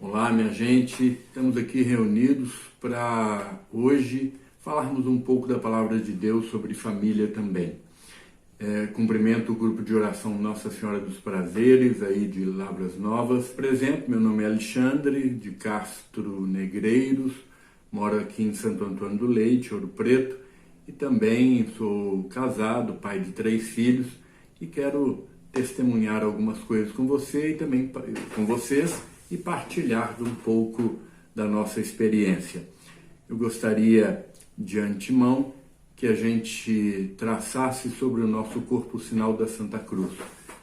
Olá, minha gente. Estamos aqui reunidos para hoje falarmos um pouco da palavra de Deus sobre família também. Cumprimento o grupo de oração Nossa Senhora dos Prazeres, aí de Lavras Novas. Presente, meu nome é Alexandre, de Castro Negreiros, moro aqui em Santo Antônio do Leite, Ouro Preto, e também sou casado, pai de 3 filhos, e quero testemunhar algumas coisas com você e também com vocês, e partilhar um pouco da nossa experiência. Eu gostaria, de antemão, que a gente traçasse sobre o nosso corpo o sinal da Santa Cruz.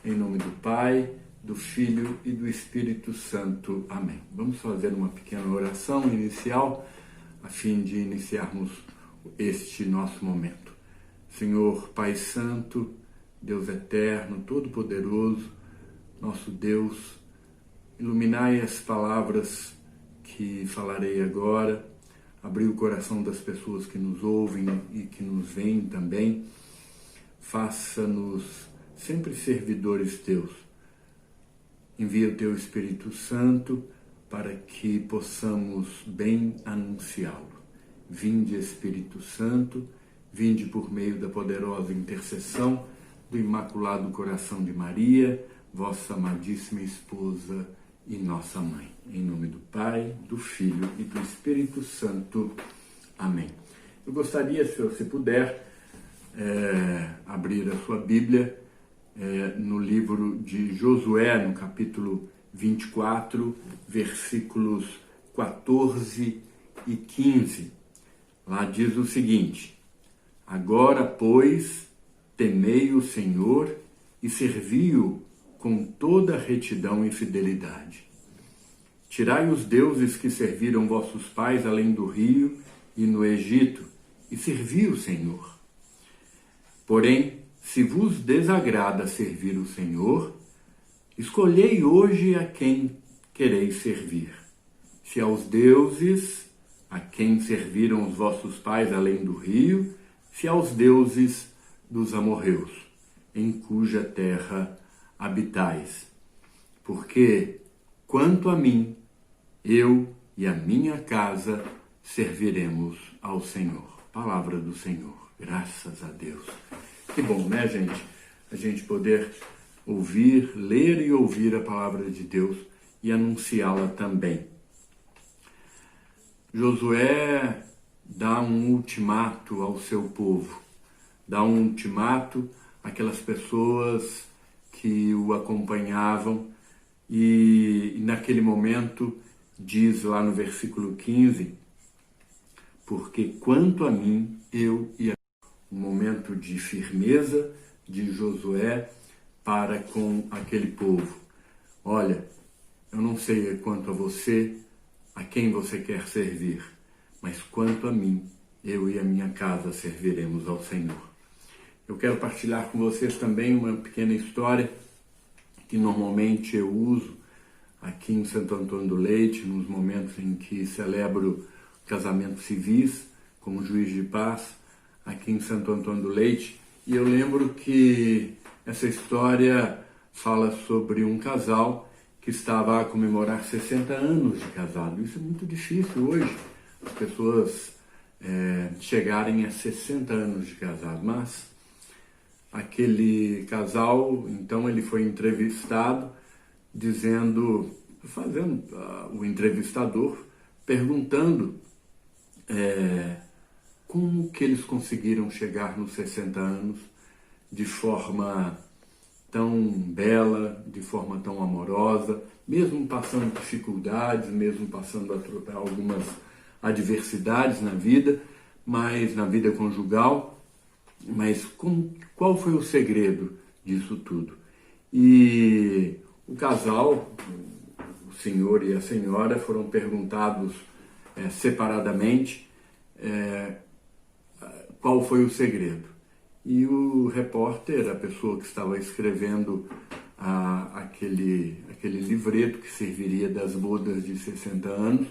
Em nome do Pai, do Filho e do Espírito Santo. Amém. Vamos fazer uma pequena oração inicial, a fim de iniciarmos este nosso momento. Senhor Pai Santo, Deus Eterno, Todo-Poderoso, nosso Deus, iluminai as palavras que falarei agora, abri o coração das pessoas que nos ouvem e que nos veem também. Faça-nos sempre servidores teus. Envia o teu Espírito Santo para que possamos bem anunciá-lo. Vinde, Espírito Santo, vinde por meio da poderosa intercessão do Imaculado Coração de Maria, vossa amadíssima esposa e nossa mãe. Em nome do Pai, do Filho e do Espírito Santo. Amém. Eu gostaria, se você puder, abrir a sua Bíblia no livro de Josué, no capítulo 24, versículos 14 e 15. Lá diz o seguinte: agora, pois, temei o Senhor e servi-o com toda retidão e fidelidade. Tirai os deuses que serviram vossos pais além do rio e no Egito, e servi o Senhor. Porém, se vos desagrada servir o Senhor, escolhei hoje a quem quereis servir. Se aos deuses a quem serviram os vossos pais além do rio, se aos deuses dos amorreus, em cuja terra habitais. Porque, quanto a mim, eu e a minha casa serviremos ao Senhor. Palavra do Senhor. Graças a Deus. Que bom, né, gente? A gente poder ouvir, ler e ouvir a palavra de Deus e anunciá-la também. Josué dá um ultimato ao seu povo. Dá um ultimato àquelas pessoas que o acompanhavam e naquele momento diz lá no versículo 15, porque quanto a mim, eu e a... Um momento de firmeza de Josué para com aquele povo. Olha, eu não sei quanto a você, a quem você quer servir, mas quanto a mim, eu e a minha casa serviremos ao Senhor. Eu quero partilhar com vocês também uma pequena história que normalmente eu uso aqui em Santo Antônio do Leite, nos momentos em que celebro casamentos civis, como juiz de paz, aqui em Santo Antônio do Leite. E eu lembro que essa história fala sobre um casal que estava a comemorar 60 anos de casado. Isso é muito difícil hoje, as pessoas chegarem a 60 anos de casado, mas aquele casal, então, ele foi entrevistado, fazendo o entrevistador, perguntando como que eles conseguiram chegar nos 60 anos de forma tão bela, de forma tão amorosa, mesmo passando dificuldades, mesmo passando algumas adversidades na vida, mas na vida conjugal. Mas qual foi o segredo disso tudo? E o casal, o senhor e a senhora, foram perguntados separadamente qual foi o segredo. E o repórter, a pessoa que estava escrevendo aquele livreto que serviria das bodas de 60 anos,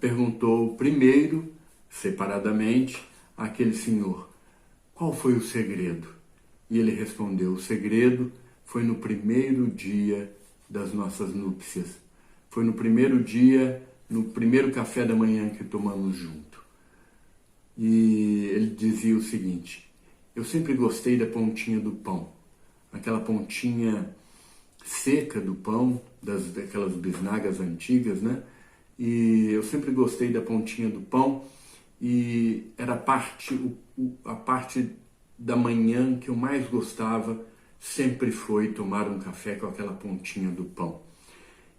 perguntou primeiro, separadamente, àquele senhor: qual foi o segredo? E ele respondeu: o segredo foi no primeiro dia das nossas núpcias, Foi no primeiro dia, no primeiro café da manhã que tomamos junto. E ele dizia o seguinte: eu sempre gostei da pontinha do pão, aquela pontinha seca do pão, daquelas bisnagas antigas, né? E eu sempre gostei da pontinha do pão e era a parte da manhã que eu mais gostava sempre foi tomar um café com aquela pontinha do pão.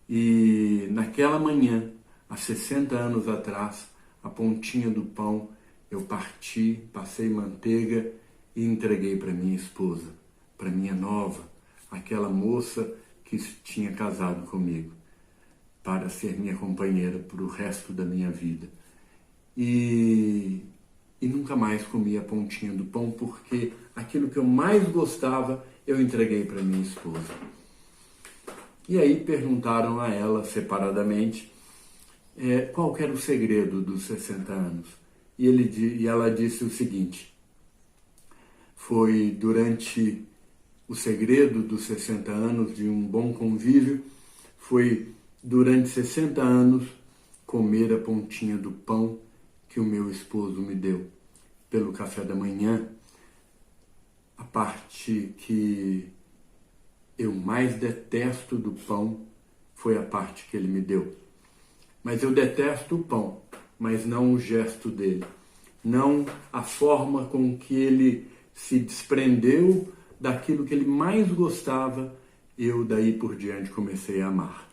E naquela manhã, há 60 anos atrás, a pontinha do pão eu parti, passei manteiga e entreguei para minha esposa, para minha nova, aquela moça que tinha casado comigo, para ser minha companheira para o resto da minha vida. E nunca mais comi a pontinha do pão, porque aquilo que eu mais gostava eu entreguei para minha esposa. E aí perguntaram a ela separadamente qual que era o segredo dos 60 anos. E ela disse o seguinte: foi durante o segredo dos 60 anos de um bom convívio, foi durante 60 anos comer a pontinha do pão que o meu esposo me deu pelo café da manhã. A parte que eu mais detesto do pão foi a parte que ele me deu. Mas eu detesto o pão, mas não o gesto dele, não a forma com que ele se desprendeu daquilo que ele mais gostava, eu daí por diante comecei a amar.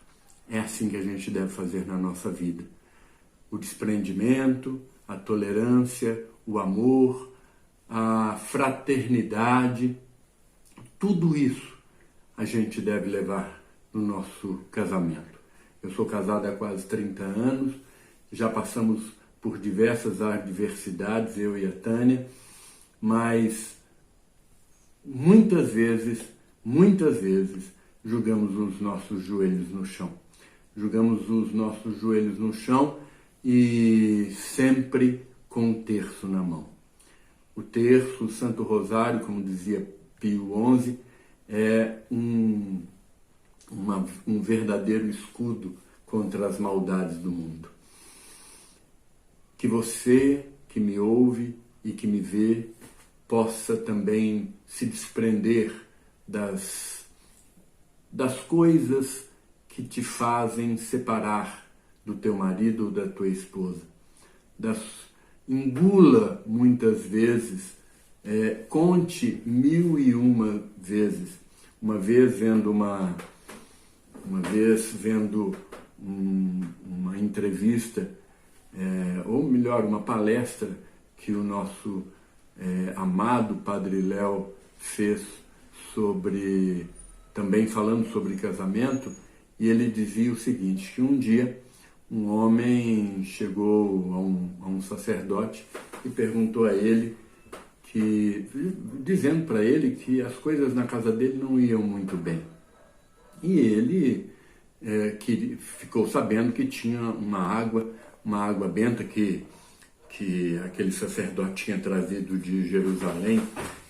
É assim que a gente deve fazer na nossa vida. O desprendimento, a tolerância, o amor, a fraternidade, tudo isso a gente deve levar no nosso casamento. Eu sou casado há quase 30 anos, já passamos por diversas adversidades, eu e a Tânia, mas muitas vezes, jogamos os nossos joelhos no chão. Jogamos os nossos joelhos no chão e sempre com um terço na mão. O terço, o Santo Rosário, como dizia Pio XI, é um verdadeiro escudo contra as maldades do mundo. Que você, que me ouve e que me vê, possa também se desprender das coisas que te fazem separar do teu marido ou da tua esposa. Engula muitas vezes, conte 1001 vezes. Uma vez vendo uma entrevista, ou melhor, uma palestra que o nosso amado Padre Léo fez também falando sobre casamento, e ele dizia o seguinte, que um dia um homem chegou a um sacerdote e perguntou a ele, dizendo para ele que as coisas na casa dele não iam muito bem. E ele ficou sabendo que tinha uma água benta que aquele sacerdote tinha trazido de Jerusalém,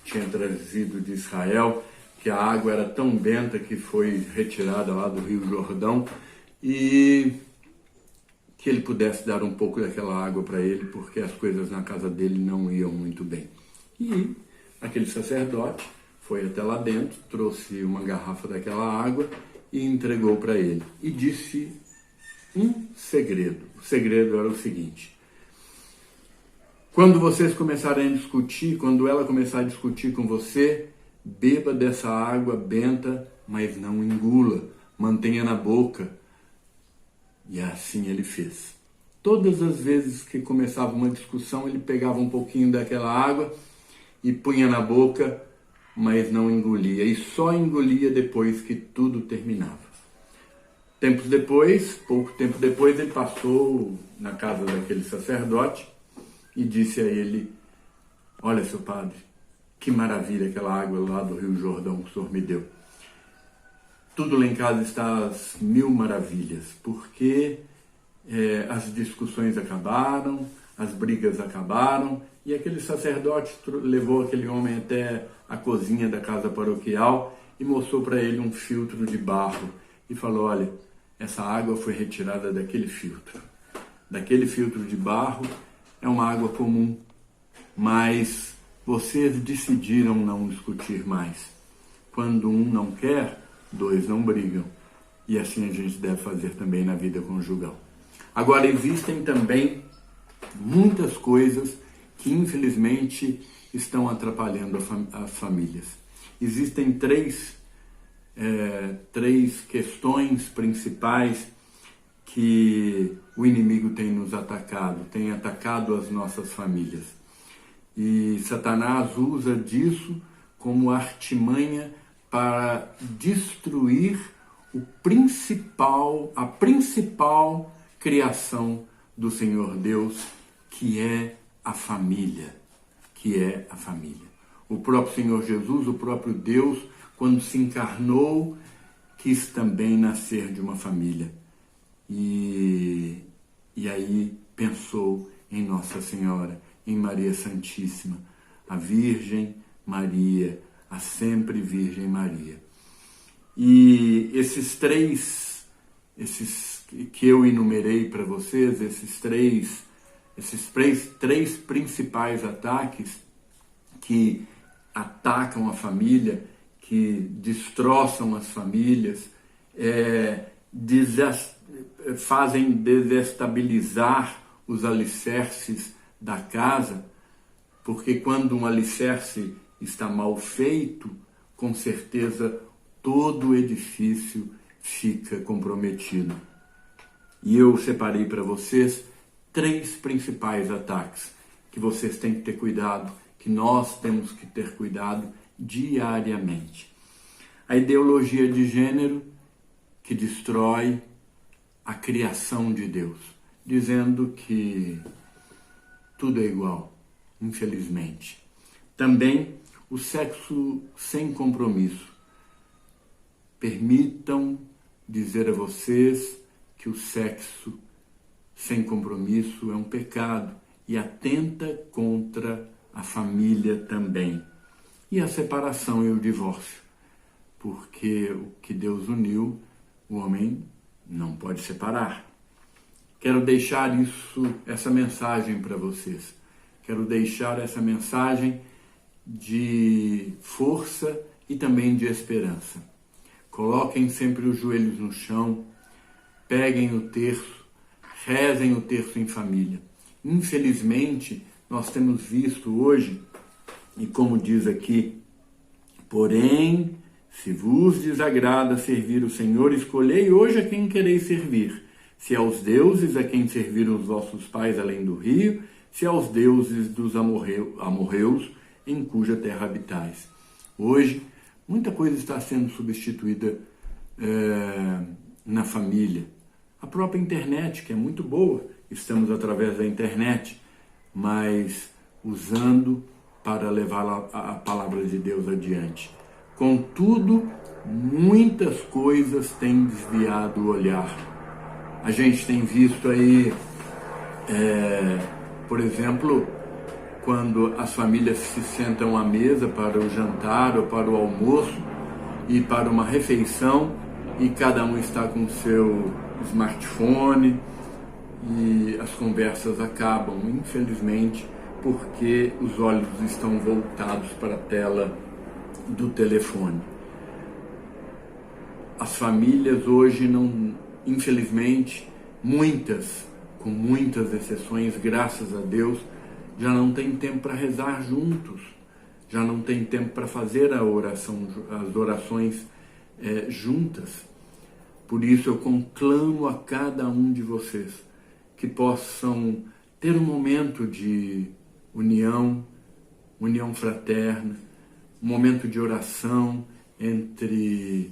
tinha trazido de Israel, que a água era tão benta que foi retirada lá do Rio Jordão, e que ele pudesse dar um pouco daquela água para ele, porque as coisas na casa dele não iam muito bem. E aquele sacerdote foi até lá dentro, trouxe uma garrafa daquela água e entregou para ele. E disse um segredo. O segredo era o seguinte: quando vocês começarem a discutir, quando ela começar a discutir com você, beba dessa água benta, mas não engula, mantenha na boca. E assim ele fez. Todas as vezes que começava uma discussão, ele pegava um pouquinho daquela água e punha na boca, mas não engolia. E só engolia depois que tudo terminava. Pouco tempo depois, ele passou na casa daquele sacerdote e disse a ele: olha, seu padre, que maravilha aquela água lá do Rio Jordão que o senhor me deu. Tudo lá em casa está às mil maravilhas, porque as discussões acabaram, as brigas acabaram, e aquele sacerdote levou aquele homem até a cozinha da casa paroquial e mostrou para ele um filtro de barro e falou: olha, essa água foi retirada daquele filtro. Daquele filtro de barro, é uma água comum, mas vocês decidiram não discutir mais. Quando um não quer, dois não brigam. E assim a gente deve fazer também na vida conjugal. Agora, existem também muitas coisas que infelizmente estão atrapalhando as famílias. Existem três questões principais que o inimigo tem nos atacado, tem atacado as nossas famílias. E Satanás usa disso como artimanha para destruir a principal criação do Senhor Deus, que é a família. O próprio Senhor Jesus, o próprio Deus, quando se encarnou, quis também nascer de uma família. E aí pensou em Nossa Senhora, em Maria Santíssima, a Virgem Maria, a sempre Virgem Maria. E esses que eu enumerei para vocês, esses três principais ataques que atacam a família, que destroçam as famílias, fazem desestabilizar os alicerces da casa, porque quando um alicerce está mal feito, com certeza todo o edifício fica comprometido. E eu separei para vocês 3 principais ataques que vocês têm que ter cuidado, que nós temos que ter cuidado diariamente. A ideologia de gênero, que destrói a criação de Deus, dizendo que tudo é igual, infelizmente. Também o sexo sem compromisso. Permitam dizer a vocês que o sexo sem compromisso é um pecado e atenta contra a família também. E a separação e o divórcio, porque o que Deus uniu, o homem não pode separar. Quero deixar essa mensagem para vocês. Quero deixar essa mensagem de força e também de esperança. Coloquem sempre os joelhos no chão, peguem o terço, rezem o terço em família. Infelizmente, nós temos visto hoje, e como diz aqui, porém, se vos desagrada servir o Senhor, escolhei hoje a quem quereis servir. Se aos deuses a quem serviram os vossos pais além do rio, se aos deuses dos amorreus em cuja terra habitais. Hoje, muita coisa está sendo substituída na família. A própria internet, que é muito boa, estamos através da internet, mas usando para levar a palavra de Deus adiante. Contudo, muitas coisas têm desviado o olhar. A gente tem visto aí, por exemplo, quando as famílias se sentam à mesa para o jantar ou para o almoço e para uma refeição e cada um está com o seu smartphone e as conversas acabam, infelizmente, porque os olhos estão voltados para a tela do telefone. As famílias hoje não, infelizmente, com muitas exceções, graças a Deus, já não tem tempo para rezar juntos, já não tem tempo para fazer as orações juntas. Por isso eu conclamo a cada um de vocês que possam ter um momento de união fraterna, um momento de oração entre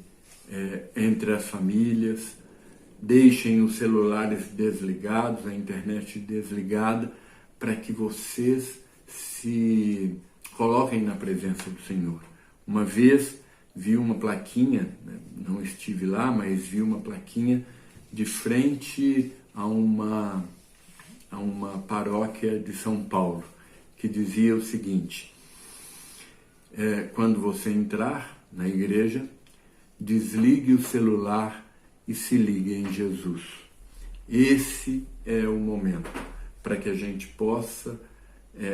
as famílias. Deixem os celulares desligados, a internet desligada, para que vocês se coloquem na presença do Senhor. Uma vez vi uma plaquinha, não estive lá, mas vi uma plaquinha de frente a uma paróquia de São Paulo, que dizia o seguinte: quando você entrar na igreja, desligue o celular e se ligue em Jesus. Esse é o momento para que a gente possa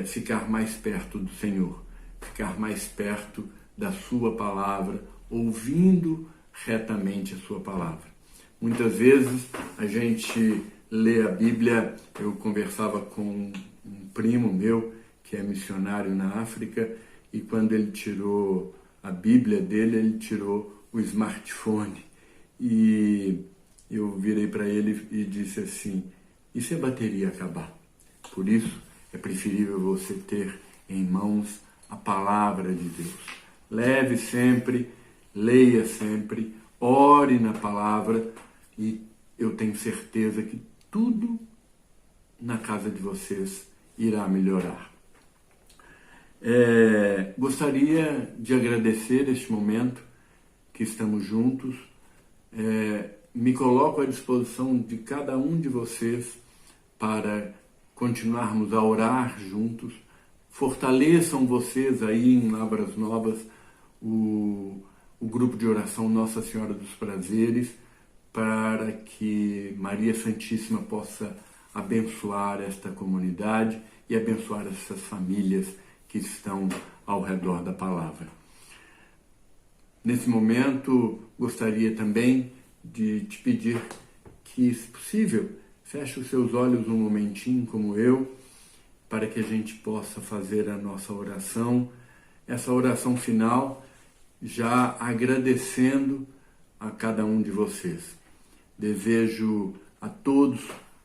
ficar mais perto do Senhor, ficar mais perto da sua palavra, ouvindo retamente a sua palavra. Muitas vezes a gente lê a Bíblia. Eu conversava com um primo meu que é missionário na África, e quando ele tirou a Bíblia dele, ele tirou o smartphone. E eu virei para ele e disse assim: e se a bateria acabar? Por isso é preferível você ter em mãos a palavra de Deus. Leve sempre, leia sempre, ore na palavra, e eu tenho certeza que tudo na casa de vocês irá melhorar. Gostaria de agradecer este momento que estamos juntos. Me coloco à disposição de cada um de vocês para continuarmos a orar juntos. Fortaleçam vocês aí em Lavras Novas o grupo de oração Nossa Senhora dos Prazeres, para que Maria Santíssima possa abençoar esta comunidade e abençoar essas famílias que estão ao redor da palavra. Nesse momento, gostaria também de te pedir que, se possível, feche os seus olhos um momentinho como eu, para que a gente possa fazer a nossa oração, essa oração final, já agradecendo a cada um de vocês. Desejo a todos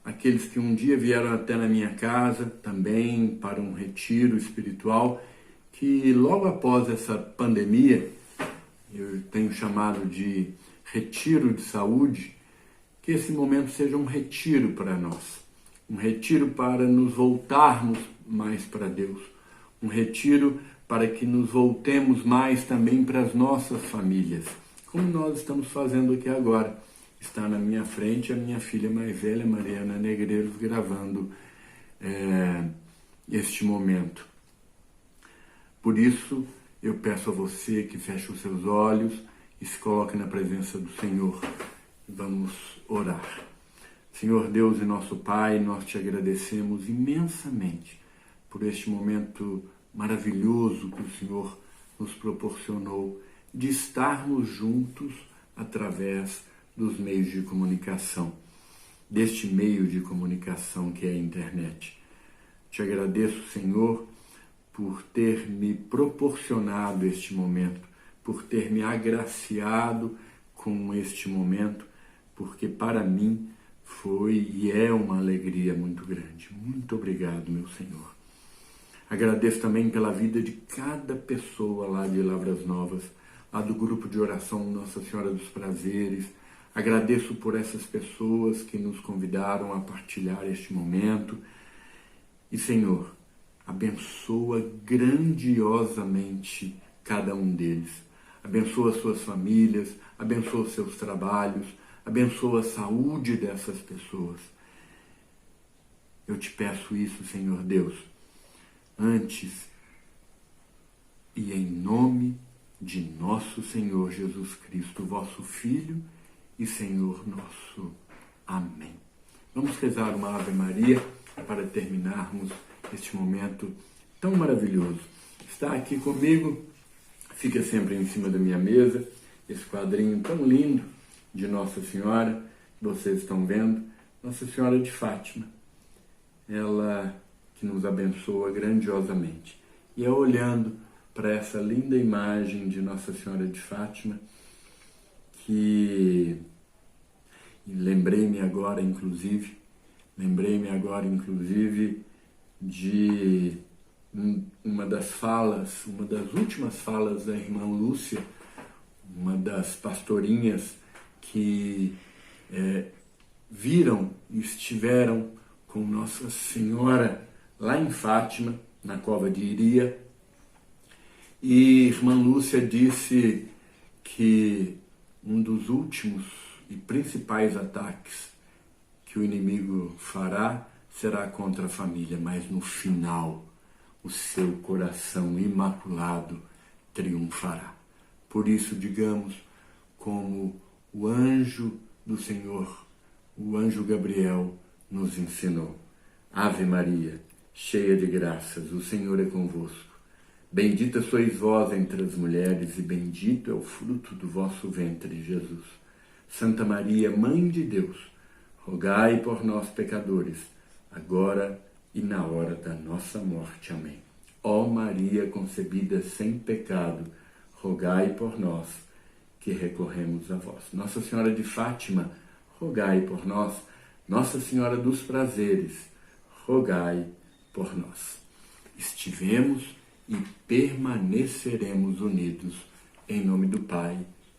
aqueles que um dia vieram até na minha casa também para um retiro espiritual, que logo após essa pandemia, eu tenho chamado de retiro de saúde, que esse momento seja um retiro para nós, um retiro para nos voltarmos mais para Deus, um retiro para que nos voltemos mais também para as nossas famílias, como nós estamos fazendo aqui agora. Está na minha frente a minha filha mais velha, Mariana Negreiros, gravando este momento. Por isso, eu peço a você que feche os seus olhos e se coloque na presença do Senhor. Vamos orar. Senhor Deus e nosso Pai, nós te agradecemos imensamente por este momento maravilhoso que o Senhor nos proporcionou de estarmos juntos através dos meios de comunicação, deste meio de comunicação que é a internet. Te agradeço, Senhor, por ter me proporcionado este momento, por ter me agraciado com este momento, porque para mim foi e é uma alegria muito grande. Muito obrigado, meu Senhor. Agradeço também pela vida de cada pessoa lá de Lavras Novas, lá do grupo de oração Nossa Senhora dos Prazeres. Agradeço por essas pessoas que nos convidaram a partilhar este momento. E, Senhor, abençoa grandiosamente cada um deles. Abençoa suas famílias, abençoa seus trabalhos, abençoa a saúde dessas pessoas. Eu te peço isso, Senhor Deus, antes e em nome de nosso Senhor Jesus Cristo, vosso Filho e Senhor nosso. Amém. Vamos rezar uma Ave Maria para terminarmos este momento tão maravilhoso. Está aqui comigo, fica sempre em cima da minha mesa, esse quadrinho tão lindo de Nossa Senhora, que vocês estão vendo, Nossa Senhora de Fátima. Ela que nos abençoa grandiosamente. E é olhando para essa linda imagem de Nossa Senhora de Fátima que lembrei-me agora, inclusive, de uma das últimas falas da irmã Lúcia, uma das pastorinhas que viram e estiveram com Nossa Senhora lá em Fátima, na cova de Iria, e irmã Lúcia disse que um dos últimos e principais ataques que o inimigo fará será contra a família, mas no final o seu coração imaculado triunfará. Por isso, digamos, como o anjo do Senhor, o anjo Gabriel nos ensinou. Ave Maria, cheia de graças, o Senhor é convosco. Bendita sois vós entre as mulheres, e bendito é o fruto do vosso ventre, Jesus. Santa Maria, Mãe de Deus, rogai por nós, pecadores, agora e na hora da nossa morte. Amém. Ó Maria concebida sem pecado, rogai por nós, que recorremos a vós. Nossa Senhora de Fátima, rogai por nós. Nossa Senhora dos Prazeres, rogai por nós. Estivemos e permaneceremos unidos, em nome do Pai,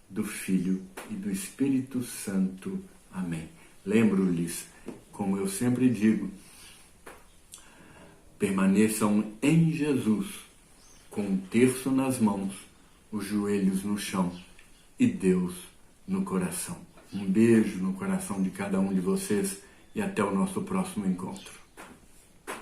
do Filho e do Espírito Santo. Amém. Lembro-lhes, como eu sempre digo, permaneçam em Jesus, com o terço nas mãos, os joelhos no chão e Deus no coração. Um beijo no coração de cada um de vocês e até o nosso próximo encontro.